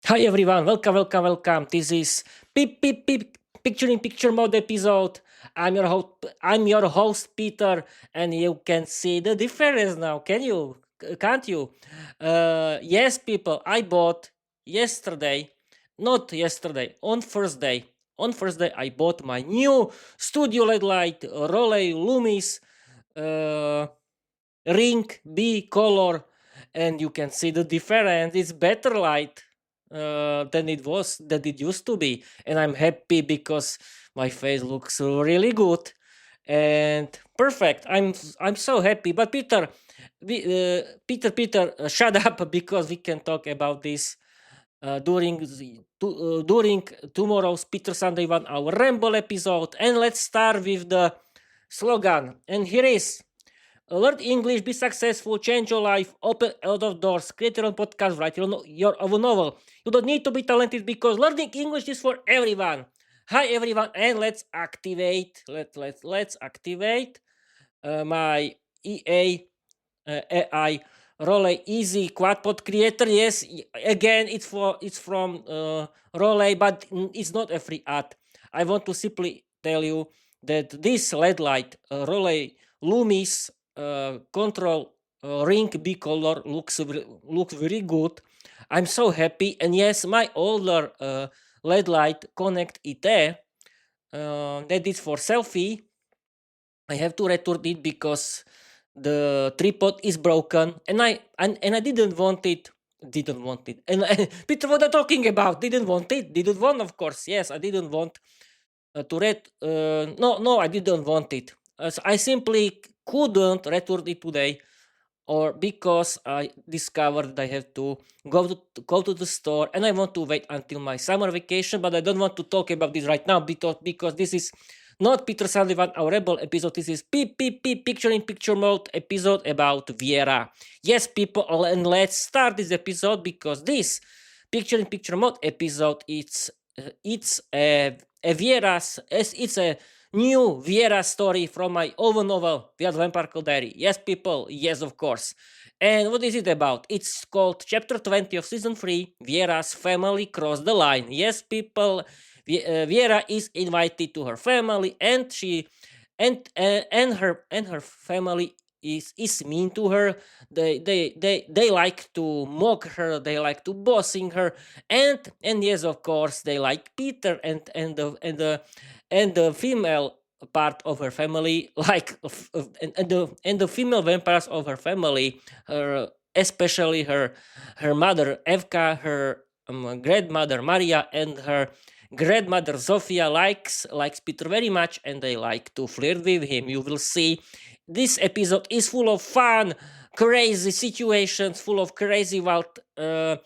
Hi everyone, welcome. This is picture in picture mode episode. I'm your host Peter, and you can see the difference now. Can you? Can't you? Yes, people. I bought yesterday, not yesterday, on Thursday. On Thursday, I bought my new studio LED light Rolei Lumis uh, ring B color, and you can see the difference. It's better light than it used to be, and I'm happy because my face looks really good and perfect. I'm so happy. But Peter, shut up because we can talk about this during tomorrow's Peter Sunday 1 hour ramble episode. And let's start with the slogan. And here is: learn English, be successful, change your life, open a lot of doors, create your own podcast, write your own novel. You don't need to be talented because learning English is for everyone. Hi everyone, and let's activate. Let's activate my EA AI Role Easy Quadpod Creator. Yes, again, it's from Role, but it's not a free ad. I want to simply tell you that this LED light Role Loomis control ring B color looks very good. I'm so happy, and yes, my older LED light Connect IT that is for selfie. I have to return it because the tripod is broken, and I didn't want it. Didn't want it. And Peter, what are you talking about? Didn't want it. Didn't want, of course. Yes, I didn't want to read. No, I didn't want it. I simply couldn't return it today, or because I discovered that I have to go to the store, and I want to wait until my summer vacation. But I don't want to talk about this right now because this is not Peter Sullivan, our Rebel episode. This is picture in picture mode episode about Viera. Yes, people, and let's start this episode because this picture in picture mode episode it's a Viera'S. It's a new Viera story from my own novel, The Vampire Diary. Yes, people, yes, of course. And what is it about? It's called Chapter 20 of Season 3, Viera'S family crossed the line. Yes, people, Viera is invited to her family, and she and her family is mean to her. They like to mock her, they like to bossing her, and yes, of course, they like Peter and the female part of her family, like and the female vampires of her family, her especially her mother Evka, her grandmother Maria, and her grandmother Zofia likes Peter very much, and they like to flirt with him. You will see this episode is full of fun, crazy situations, full of crazy wild uh,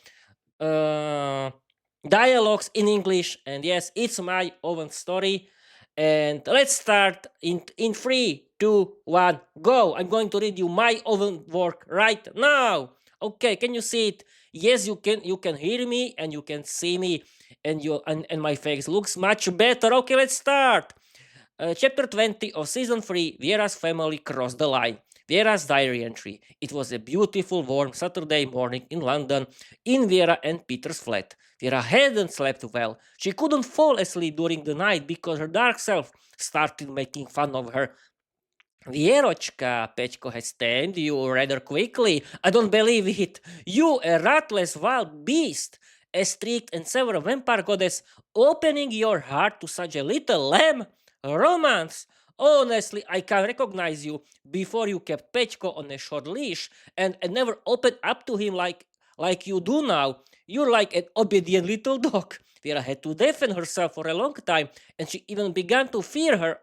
dialogues in English. And yes, it's my own story. And let's start in 3, 2, 1, go. I'm going to read you my own work right now. Okay, can you see it? Yes, you can hear me and you can see me, and my face looks much better. Okay, let's start. Chapter 20 of Season 3, Viera's family crossed the line. Viera's diary entry. It was a beautiful, warm Saturday morning in London, in Viera and Peter's flat. Viera hadn't slept well. She couldn't fall asleep during the night because her dark self started making fun of her. Vierochka, Pechko has tamed you rather quickly. I don't believe it. You, a ratless wild beast, a strict and severe vampire goddess, opening your heart to such a little lamb? Romance! Honestly, I can recognize you. Before you kept Pechko on a short leash and never opened up to him like you do now. You're like an obedient little dog. Viera had to defend herself for a long time, and she even began to fear her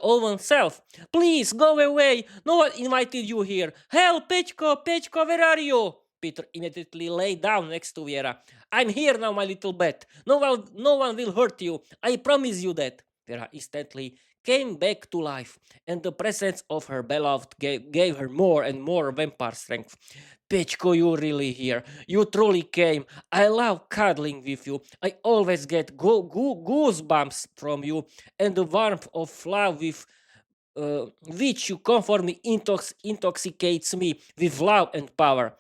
own self. Please, go away. No one invited you here. Help, Pechko, where are you? Peter immediately lay down next to Viera. I'm here now, my little bat. No one will hurt you. I promise you that. Viera instantly came back to life, and the presence of her beloved gave her more and more vampire strength. Pechko, you really here. You truly came. I love cuddling with you. I always get goosebumps from you, and the warmth of love with which you comfort me intoxicates me with love and power.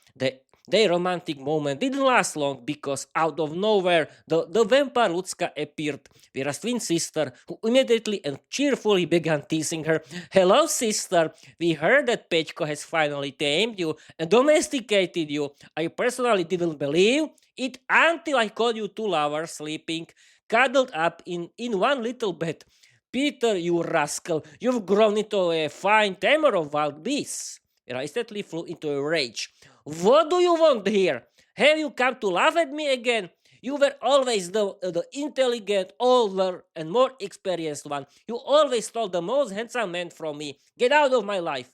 Their romantic moment didn't last long because out of nowhere the vampire Lucka appeared, Viera's twin sister, who immediately and cheerfully began teasing her. Hello, sister. We heard that Pechko has finally tamed you and domesticated you. I personally didn't believe it until I caught you two lovers sleeping, cuddled up in one little bed. Peter, you rascal, you've grown into a fine tamer of wild beasts. Viera instantly flew into a rage. What do you want here? Have you come to laugh at me again? You were always the intelligent, older, and more experienced one. You always stole the most handsome man from me. Get out of my life.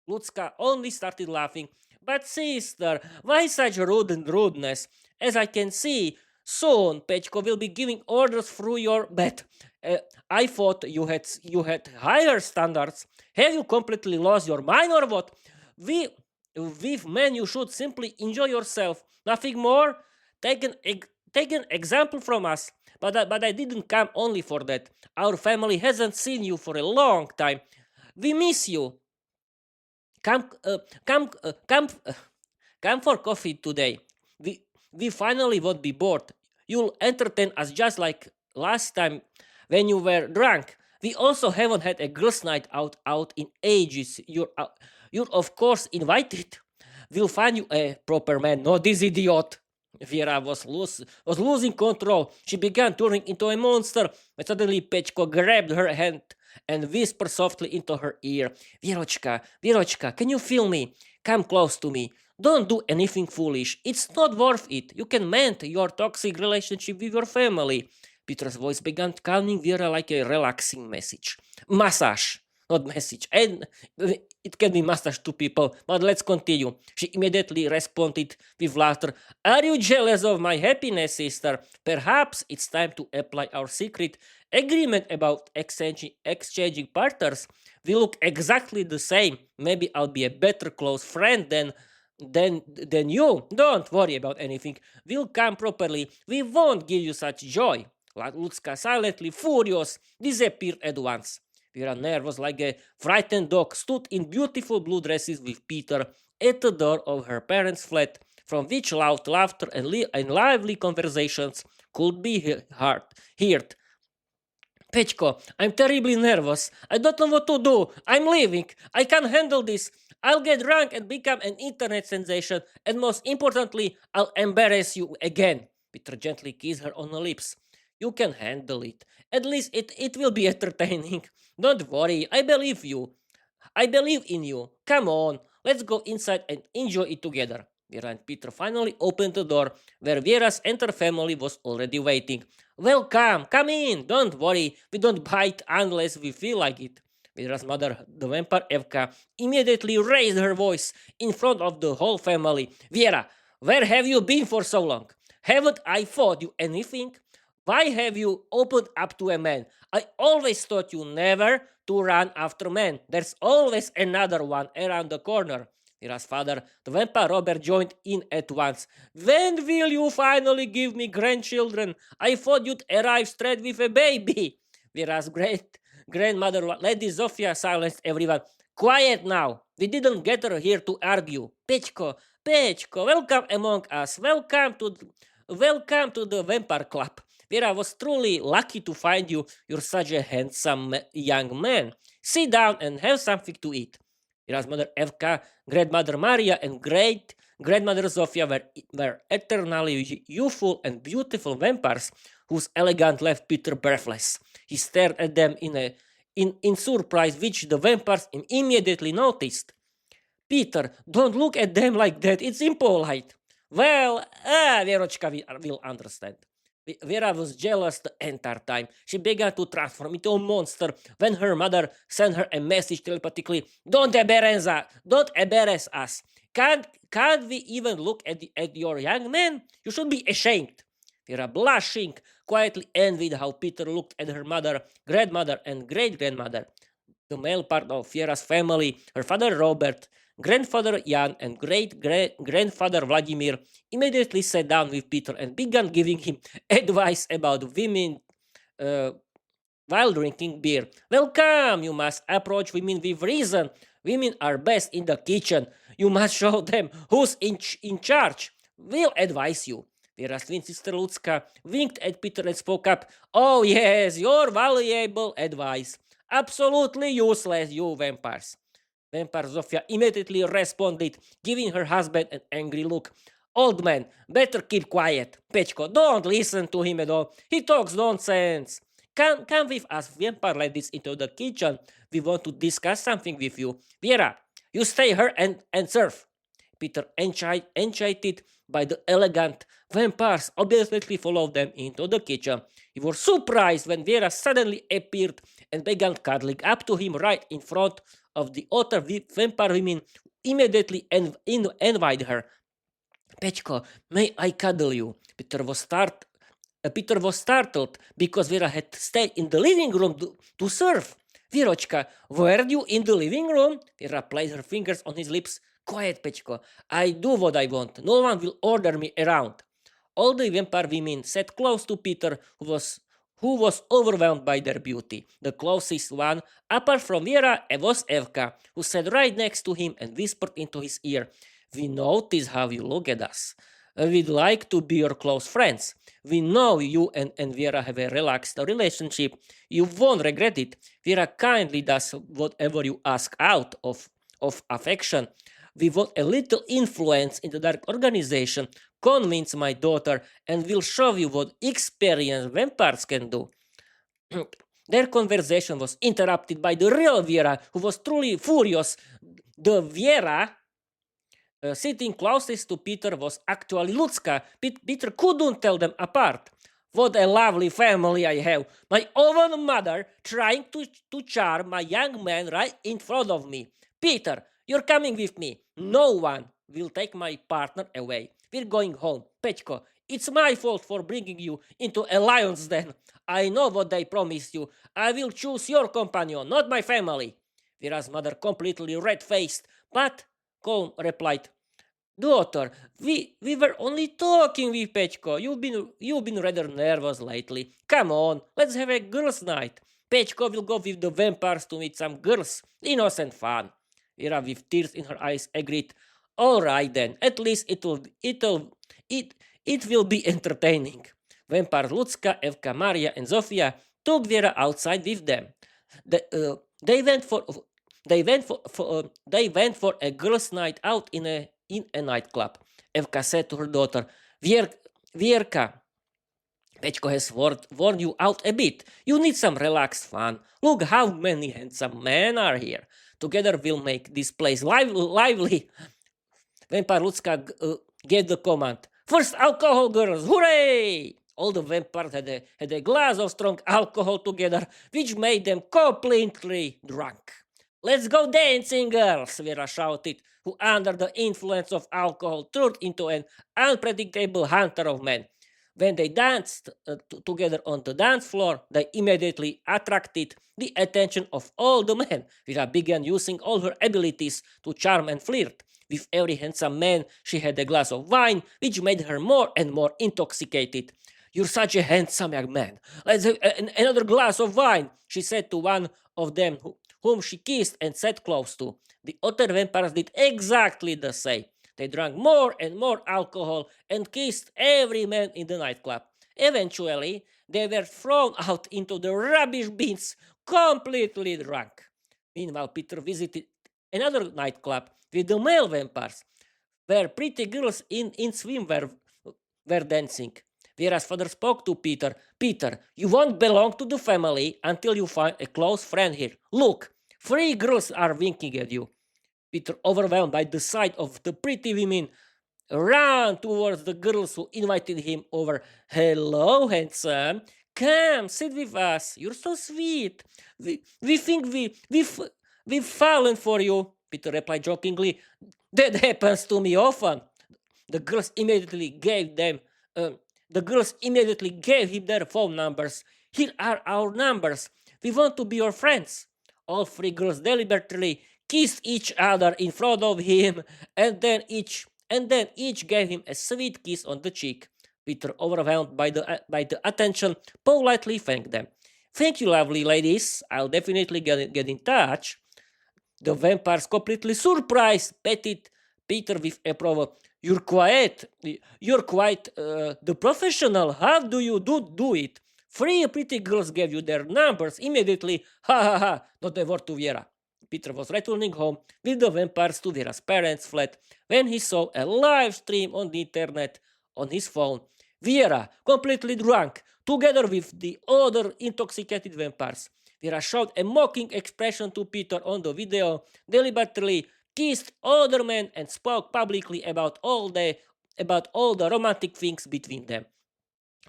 Lucka only started laughing. But sister, why such rudeness? As I can see, soon Pechko will be giving orders through your bed. I thought you had higher standards. Have you completely lost your mind or what? With men, you should simply enjoy yourself. Nothing more. Take an example from us. But I didn't come only for that. Our family hasn't seen you for a long time. We miss you. Come, come, come for coffee today. We finally won't be bored. You'll entertain us just like last time when you were drunk. We also haven't had a girls' night out in ages. You're of course invited. We'll find you a proper man, not this idiot. Viera was losing control. She began turning into a monster, but suddenly Pechko grabbed her hand and whispered softly into her ear. Vierochka, can you feel me? Come close to me. Don't do anything foolish. It's not worth it. You can mend your toxic relationship with your family. Peter's voice began calming Viera like a relaxing massage, not message. And it can be massage to people, but let's continue. She immediately responded with laughter. Are you jealous of my happiness, sister? Perhaps it's time to apply our secret agreement about exchanging partners. We look exactly the same. Maybe I'll be a better close friend than you. Don't worry about anything. We'll come properly. We won't give you such joy. Lucka, silently furious, disappeared at once. Viera, nervous like a frightened dog, stood in beautiful blue dresses with Peter at the door of her parents' flat, from which loud laughter and lively conversations could be heard. Pechko, I'm terribly nervous. I don't know what to do. I'm leaving. I can't handle this. I'll get drunk and become an internet sensation, and most importantly, I'll embarrass you again. Peter gently kissed her on the lips. You can handle it. At least it will be entertaining. Don't worry, I believe you. I believe in you. Come on, let's go inside and enjoy it together. Viera and Peter finally opened the door, where Viera's entire family was already waiting. Welcome, come in. Don't worry, we don't bite unless we feel like it. Viera's mother, the vampire Evka, immediately raised her voice in front of the whole family. Viera, where have you been for so long? Haven't I taught you anything? Why have you opened up to a man? I always taught you never to run after men. There's always another one around the corner. Viera's father, the vampire Robert, joined in at once. When will you finally give me grandchildren? I thought you'd arrive straight with a baby. Viera's great grandmother, Lady Zofia, silenced everyone. Quiet now. We didn't get her here to argue. Pechko, welcome among us. Welcome to the vampire club. Viera was truly lucky to find you. You're such a handsome young man. Sit down and have something to eat. Viera's mother Evka, grandmother Maria, and great grandmother Zofia were eternally youthful and beautiful vampires whose elegance left Peter breathless. He stared at them in surprise, which the vampires immediately noticed. Peter, don't look at them like that. It's impolite. Well, Vierochka will understand. Viera was jealous the entire time. She began to transform into a monster when her mother sent her a message telepathically. Don't embarrass us. Can't we even look at your young man? You should be ashamed. Viera, blushing, quietly envied how Peter looked at her mother, grandmother, and great-grandmother. The male part of Viera's family, her father Robert, grandfather Jan, and great-grandfather Vladimir, immediately sat down with Peter and began giving him advice about women while drinking beer. Welcome, you must approach women with reason. Women are best in the kitchen. You must show them who's in charge. We'll advise you. Viera's twin sister Lucka winked at Peter and spoke up. Oh yes, your valuable advice. Absolutely useless, you vampires. Vampire Zofia immediately responded, giving her husband an angry look. Old man, better keep quiet. Pechko, don't listen to him at all. He talks nonsense. Come with us, vampire ladies, into the kitchen. We want to discuss something with you. Viera, you stay here and serve. Peter, enchanted by the elegant vampires, obviously followed them into the kitchen. He was surprised when Viera suddenly appeared and began cuddling up to him right in front of the other vampire women. Immediately invited her. Pechko, may I cuddle you? Peter was startled because Viera had stayed in the living room to serve. Vierochka, were you in the living room? Viera placed her fingers on his lips. Quiet, Pechko. I do what I want. No one will order me around. All the vampire women sat close to Peter, who was overwhelmed by their beauty. The closest one, apart from Viera, was Evka, who sat right next to him and whispered into his ear. We notice how you look at us. We'd like to be your close friends. We know you and Viera have a relaxed relationship. You won't regret it. Viera kindly does whatever you ask out of affection. We want a little influence in the dark organization. Convince my daughter and we'll show you what experienced vampires can do. Their conversation was interrupted by the real Viera, who was truly furious. The Viera sitting closest to Peter was actually Lucka. Peter couldn't tell them apart. What a lovely family I have. My own mother trying to charm my young man right in front of me. Peter, you're coming with me. No one will take my partner away. We're going home. Pechko, it's my fault for bringing you into a lion's den. I know what they promised you. I will choose your companion, not my family. Viera's mother, completely red-faced, but calm, replied, Daughter, we were only talking with Pechko. You've been rather nervous lately. Come on, let's have a girls' night. Pechko will go with the vampires to meet some girls. Innocent fun. Viera, with tears in her eyes, agreed. All right then. At least it will be entertaining. Vampires Lucka, Evka, Maria, and Zofia took Viera outside with them. They went for a girls' night out in a nightclub. Evka said to her daughter, Vierka, Pechko has worn you out a bit. You need some relaxed fun. Look how many handsome men are here. Together we'll make this place lively. Vampire Lucka gave the command. First alcohol, girls, hooray! All the vampires had a glass of strong alcohol together, which made them completely drunk. Let's go dancing, girls, Viera shouted, who under the influence of alcohol turned into an unpredictable hunter of men. When they danced together on the dance floor, they immediately attracted the attention of all the men. Viera began using all her abilities to charm and flirt. With every handsome man, she had a glass of wine, which made her more and more intoxicated. You're such a handsome young man. Let's have another glass of wine, she said to one of them, whom she kissed and sat close to. The other vampires did exactly the same. They drank more and more alcohol and kissed every man in the nightclub. Eventually, they were thrown out into the rubbish bins, completely drunk. Meanwhile, Peter visited another nightclub with the male vampires, where pretty girls in swimwear were dancing. Viera's father spoke to Peter. Peter, you won't belong to the family until you find a close friend here. Look, 3 girls are winking at you. Peter, overwhelmed by the sight of the pretty women, ran towards the girls who invited him over. Hello, handsome. Come, sit with us. You're so sweet. We think we've fallen for you, Peter replied jokingly. That happens to me often. The girls immediately gave him their phone numbers. Here are our numbers. We want to be your friends. All 3 girls deliberately kissed each other in front of him, and then each gave him a sweet kiss on the cheek. Peter, overwhelmed by the attention, politely thanked them. Thank you, lovely ladies. I'll definitely get in touch. The vampires, completely surprised, petted Peter with approval. You're quite the professional. How do you do it? Three pretty girls gave you their numbers immediately. Ha ha ha, not a word to Viera. Peter was returning home with the vampires to Viera's parents' flat when he saw a live stream on the internet on his phone. Viera, completely drunk, together with the other intoxicated vampires. Viera showed a mocking expression to Peter on the video, deliberately kissed other men, and spoke publicly about all the romantic things between them.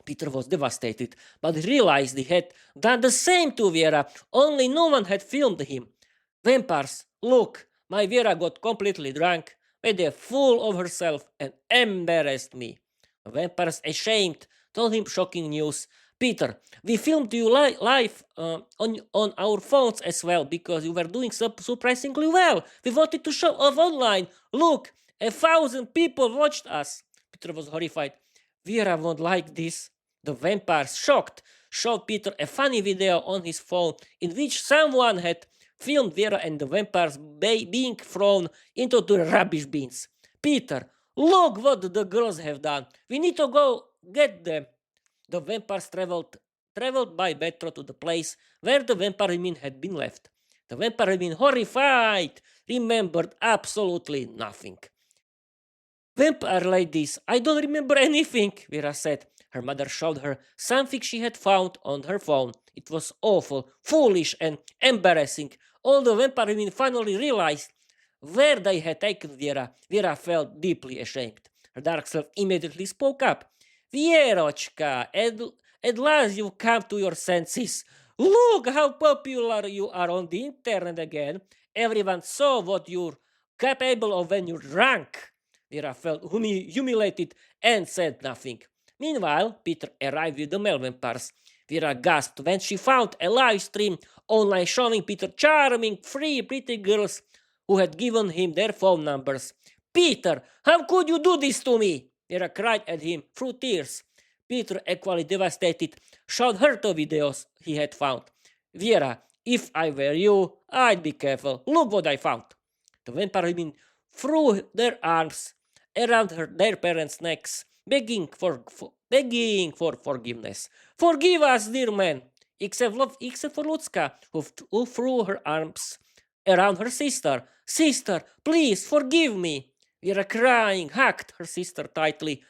Peter was devastated, but realized he had done the same to Viera, only no one had filmed him. Vampires, look, my Viera got completely drunk, made a fool of herself, and embarrassed me. The vampires, ashamed, told him shocking news. Peter, we filmed you live on our phones as well because you were doing surprisingly well. We wanted to show off online. Look, 1,000 people watched us. Peter was horrified. Viera won't like this. The vampires, shocked, showed Peter a funny video on his phone in which someone had filmed Viera and the vampires being thrown into the rubbish bins. Peter, look what the girls have done. We need to go get them. The vampires traveled by metro to the place where the vampire women had been left. The vampire women, horrified, remembered absolutely nothing. Vampire ladies, I don't remember anything, Viera said. Her mother showed her something she had found on her phone. It was awful, foolish, and embarrassing. All the vampire women finally realized where they had taken Viera. Viera felt deeply ashamed. Her dark self immediately spoke up. Vierochka, at last you've come to your senses. Look how popular you are on the internet again. Everyone saw what you're capable of when you're drunk. Viera felt humiliated and said nothing. Meanwhile, Peter arrived with the male vampires. Viera gasped when she found a live stream online showing Peter charming three pretty girls who had given him their phone numbers. Peter, how could you do this to me? Viera cried at him through tears. Peter, equally devastated, showed her the videos he had found. Viera, if I were you, I'd be careful. Look what I found. The vampire women threw their arms around their parents' necks, begging for forgiveness. Forgive us, dear man, except for Lutska, who threw her arms around her sister. Sister, please forgive me. Viera, crying, hugged her sister tightly.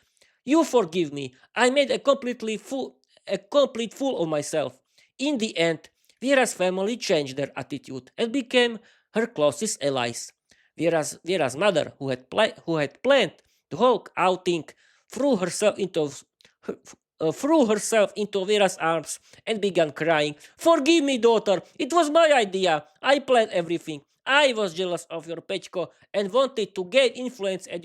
You forgive me. I made a complete fool of myself. In the end, Viera's family changed their attitude and became her closest allies. Viera's mother, who had planned the whole outing, threw herself into Viera's arms and began crying. Forgive me, daughter. It was my idea. I planned everything. I was jealous of your Pechko and wanted to gain influence at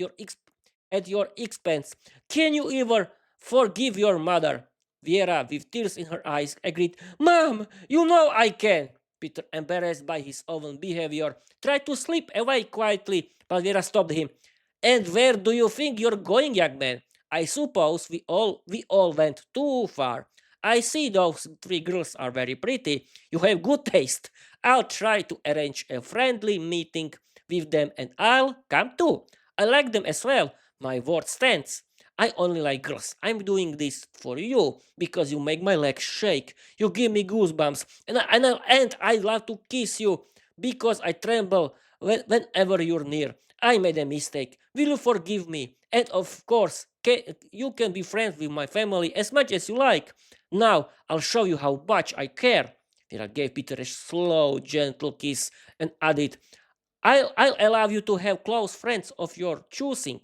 your expense. Can you ever forgive your mother? Viera, with tears in her eyes, agreed. Mom, you know I can. Peter, embarrassed by his own behavior, tried to slip away quietly, but Viera stopped him. And where do you think you're going, young man? I suppose we all went too far. I see those three girls are very pretty. You have good taste. I'll try to arrange a friendly meeting with them and I'll come too. I like them as well. My word stands. I only like girls. I'm doing this for you because you make my legs shake. You give me goosebumps, and I love to kiss you because I tremble whenever you're near. I made a mistake. Will you forgive me? And of course, you can be friends with my family as much as you like. Now I'll show you how much I care. Viera gave Peter a slow, gentle kiss and added, I'll allow you to have close friends of your choosing.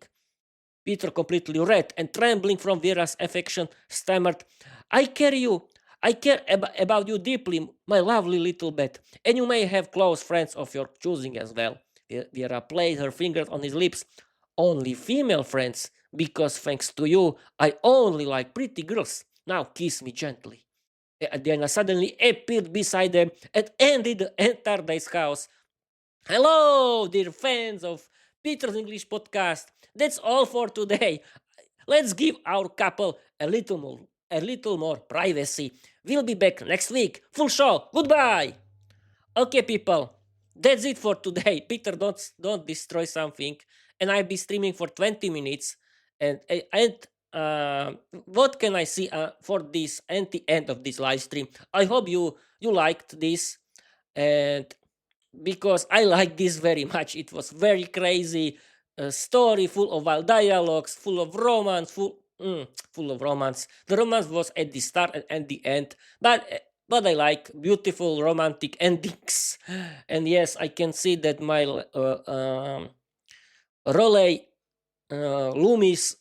Peter, completely red and trembling from Viera's affection, stammered, I care about you deeply, my lovely little bat, and you may have close friends of your choosing as well. Viera played her fingers on his lips. Only female friends, because thanks to you, I only like pretty girls. Now kiss me gently. Diana suddenly appeared beside them and ended the entire day's house. Hello, dear fans of Peter's English podcast. That's all for today. Let's give our couple a little more privacy. We'll be back next week. Full show. Goodbye. Okay, people. That's it for today. Peter, don't destroy something, and I'll be streaming for 20 minutes. And what can I see for this and the end of this live stream? I hope you liked this, and because I like this very much. It was very crazy story, full of wild dialogues, full of romance, full of romance. The romance was at the start and at the end, but I like beautiful romantic endings. And yes, I can see that my Rolei Loomis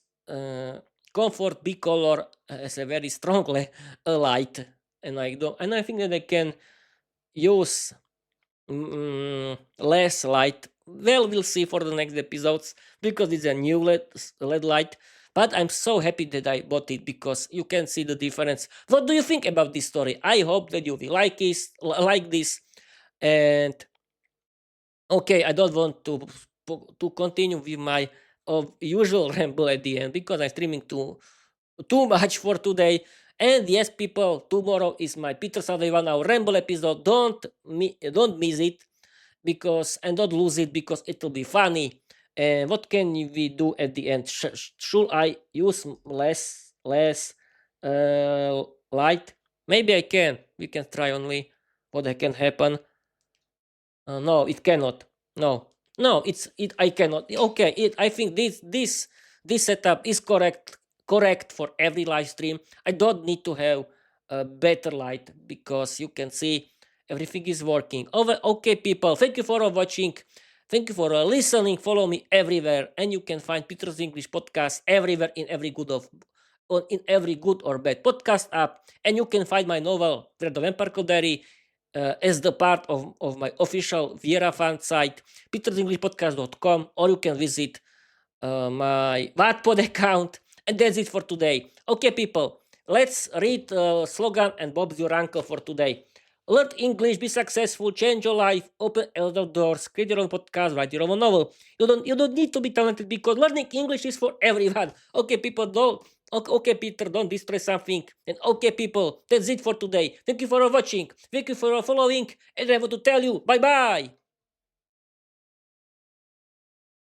Comfort B color has a very strong light, and I think that I can use less light. Well, we'll see for the next episodes because it's a new LED light. But I'm so happy that I bought it because you can see the difference. What do you think about this story? I hope that you will like this. And okay, I don't want to continue with my usual ramble at the end because I'm streaming too much for today. And yes, people, tomorrow is my Peter Sunday 1 hour ramble episode. Don't miss it because and don't lose it because it will be funny. And what can we do at the end? Should I use less light? Maybe I can. We can try only what can happen. No, it cannot. No, it. I cannot. Okay, I think this setup is correct for every live stream. I don't need to have a better light because you can see everything is working. Okay, people. Thank you for watching. Thank you for listening. Follow me everywhere, and you can find Peter's English podcast everywhere in every good or bad podcast app. And you can find my novel, The Vampire Diary, as the part of my official Viera fan site, petersenglishpodcast.com, or you can visit my Wattpod account. And that's it for today. Okay, people, let's read slogan and Bob's your uncle for today. Learn English, be successful, change your life, open a lot of doors, create your own podcast, write your own novel. You don't need to be talented because learning English is for everyone. Okay, people, don't. Okay, Peter, don't destroy something. And okay, people, that's it for today. Thank you for watching. Thank you for following. And I want to tell you, bye-bye.